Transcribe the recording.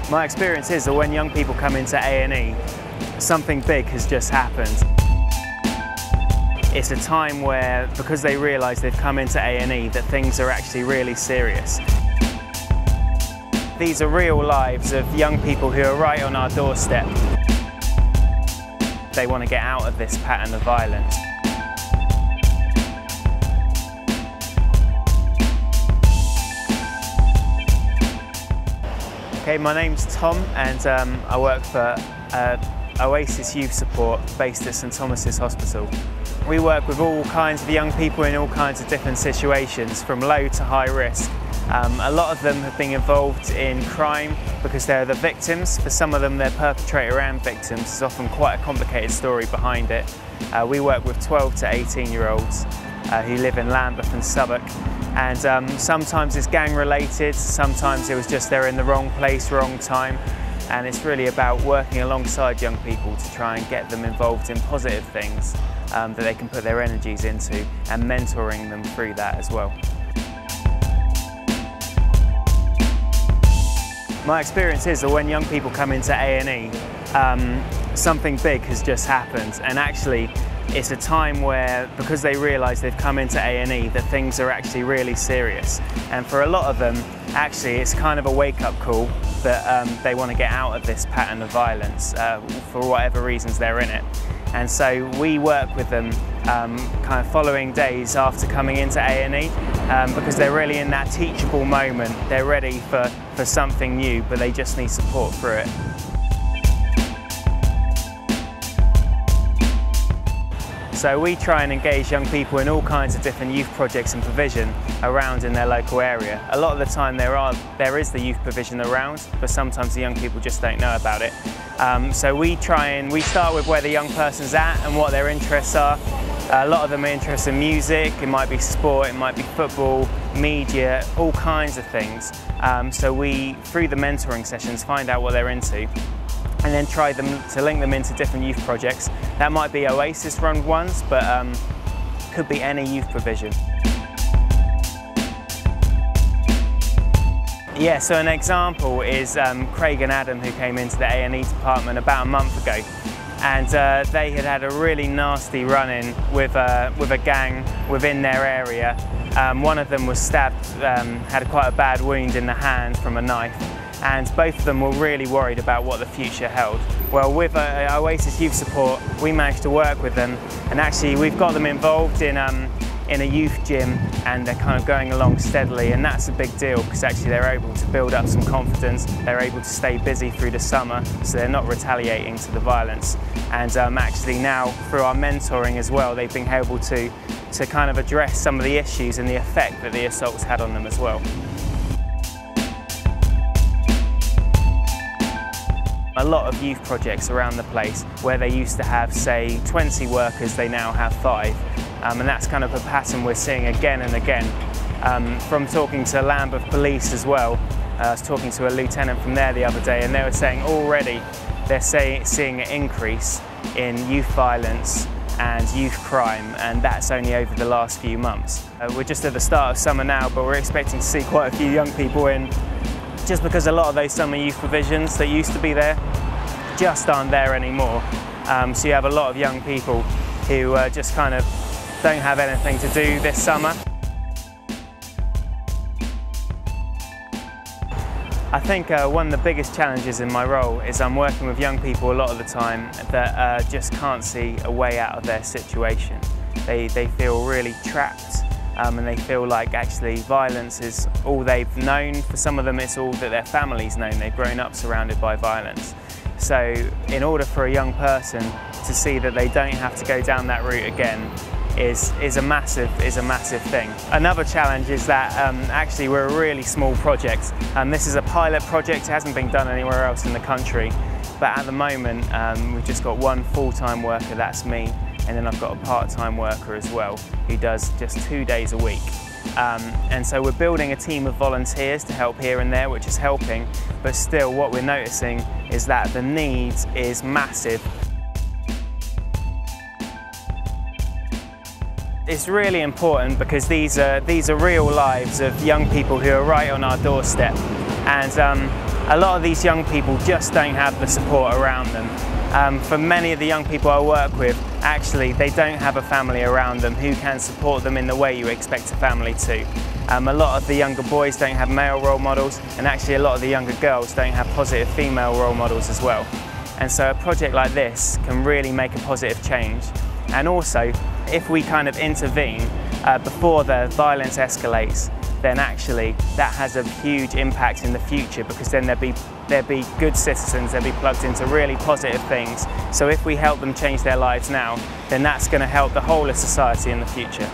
My experience is that when young people come into A&E, something big has just happened. It's a time where, because they realise they've come into A&E, that things are actually really serious. These are real lives of young people who are right on our doorstep. They want to get out of this pattern of violence. Okay, my name's Tom and I work for Oasis Youth Support based at St Thomas's Hospital. We work with all kinds of young people in all kinds of different situations, from low to high risk. A lot of them have been involved in crime because they're the victims. For some of them, they're perpetrator and victims. There's often quite a complicated story behind it. We work with 12 to 18-year-olds who live in Lambeth and Southwark. And sometimes it's gang related, sometimes it was just they're in the wrong place, wrong time. And it's really about working alongside young people to try and get them involved in positive things that they can put their energies into, and mentoring them through that as well. My experience is that when young people come into A&E, something big has just happened, and actually it's a time where, because they realise they've come into A&E, that things are actually really serious. And for a lot of them, actually it's kind of a wake-up call that they want to get out of this pattern of violence for whatever reasons they're in it. And so we work with them kind of following days after coming into A&E because they're really in that teachable moment. They're ready for something new, but they just need support through it. So we try and engage young people in all kinds of different youth projects and provision around in their local area. A lot of the time there is the youth provision around, but sometimes the young people just don't know about it. So we start with where the young person's at and what their interests are. A lot of them are interested in music, it might be sport, it might be football, media, all kinds of things. So we, through the mentoring sessions, find out what they're into, and then try to link them into different youth projects. That might be Oasis run ones, but could be any youth provision. Yeah, so an example is Craig and Adam, who came into the A&E department about a month ago, and they had a really nasty run-in with a gang within their area. One of them was stabbed, had quite a bad wound in the hand from a knife, and both of them were really worried about what the future held. Well, with Oasis Youth Support, we managed to work with them, and actually we've got them involved in a youth gym, and they're kind of going along steadily, and that's a big deal because actually they're able to build up some confidence, they're able to stay busy through the summer, so they're not retaliating to the violence. And actually now, through our mentoring as well, they've been able to kind of address some of the issues and the effect that the assaults had on them as well. A lot of youth projects around the place where they used to have, say, 20 workers, they now have 5. And that's kind of a pattern we're seeing again and again. From talking to Lambeth Police as well, I was talking to a lieutenant from there the other day, and they were saying already they're seeing an increase in youth violence and youth crime, and that's only over the last few months. We're just at the start of summer now, but we're expecting to see quite a few young people in, just because a lot of those summer youth provisions that used to be there just aren't there anymore. So you have a lot of young people who just kind of don't have anything to do this summer. I think one of the biggest challenges in my role is I'm working with young people a lot of the time that just can't see a way out of their situation. They feel really trapped, and they feel like actually violence is all they've known. For some of them it's all that their family's known. They've grown up surrounded by violence. So in order for a young person to see that they don't have to go down that route again is a massive thing. Another challenge is that actually we're a really small project. This is a pilot project, it hasn't been done anywhere else in the country, but at the moment we've just got one full-time worker, that's me, and then I've got a part-time worker as well who does just 2 days a week. And so we're building a team of volunteers to help here and there, which is helping, but still what we're noticing is that the need is massive. It's really important because these are real lives of young people who are right on our doorstep, and a lot of these young people just don't have the support around them. For many of the young people I work with, actually they don't have a family around them who can support them in the way you expect a family to. A lot of the younger boys don't have male role models, and actually a lot of the younger girls don't have positive female role models as well. And so a project like this can really make a positive change. And also, if we kind of intervene before the violence escalates, then actually that has a huge impact in the future, because then there'll be good citizens, they'll be plugged into really positive things. So if we help them change their lives now, then that's going to help the whole of society in the future.